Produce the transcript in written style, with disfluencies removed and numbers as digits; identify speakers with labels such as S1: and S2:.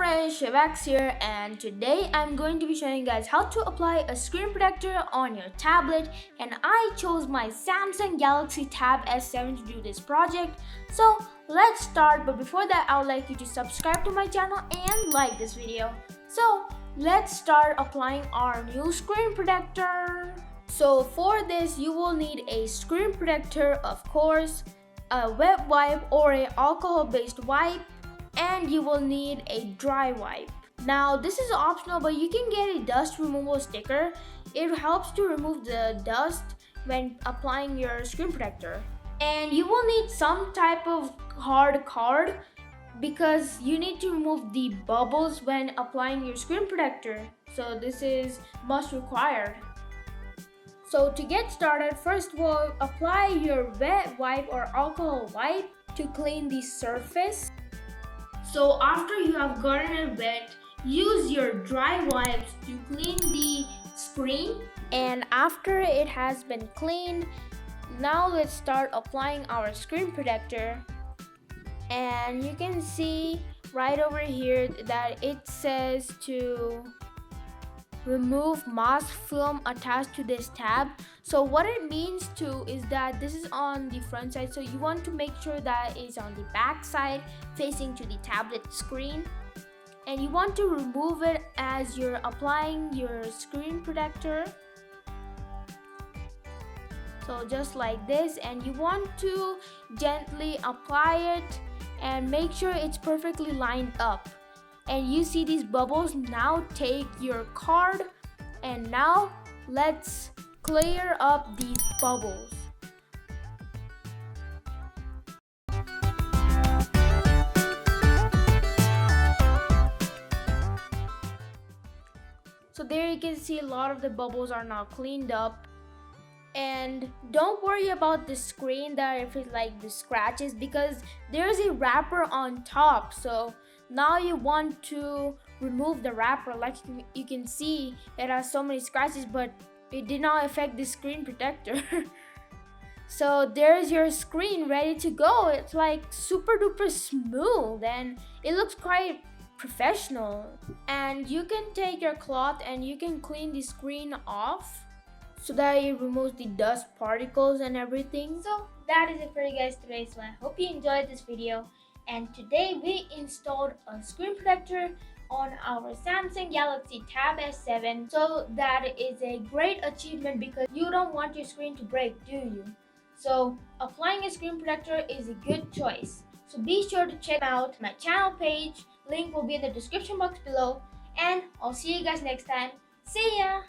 S1: friends, ShivHax here, and today I'm going to be showing you guys how to apply a screen protector on your tablet, and I chose my Samsung Galaxy Tab S7 to do this project. So let's start, but before that I would like you to subscribe to my channel and like this video. So let's start applying our new screen protector. So for this you will need a screen protector, of course, a wet wipe or a alcohol based wipe, and you will need a dry wipe. Now this is optional, but you can get a dust removal sticker. It helps to remove the dust when applying your screen protector. And you will need some type of hard card because you need to remove the bubbles when applying your screen protector. So this is must required. So to get started, first we'll apply your wet wipe or alcohol wipe to clean the surface. So after you have gotten it wet, use your dry wipes to clean the screen. And after it has been cleaned, now let's start applying our screen protector. And you can see right over here that it says to remove mask film attached to this tab. So what it means to is that this is on the front side, so you want to make sure that it's on the back side facing to the tablet screen, and you want to remove it as you're applying your screen protector. So just like this, and you want to gently apply it and make sure it's perfectly lined up. And you see these bubbles. Now take your card and now let's clear up these bubbles. So there you can see a lot of the bubbles are now cleaned up. And don't worry about the screen that if it's like the scratches, because there's a wrapper on top. So now you want to remove the wrapper. Like you can see it has so many scratches, but it did not affect the screen protector. So there's your screen ready to go. It's like super duper smooth and it looks quite professional. And you can take your cloth and you can clean the screen off so that it removes the dust particles and everything. So that is it for you guys today. So I hope you enjoyed this video. And today we installed a screen protector on our Samsung Galaxy Tab S7. So that is a great achievement because you don't want your screen to break, do you? So applying a screen protector is a good choice. So be sure to check out my channel page. Link will be in the description box below. And I'll see you guys next time. See ya!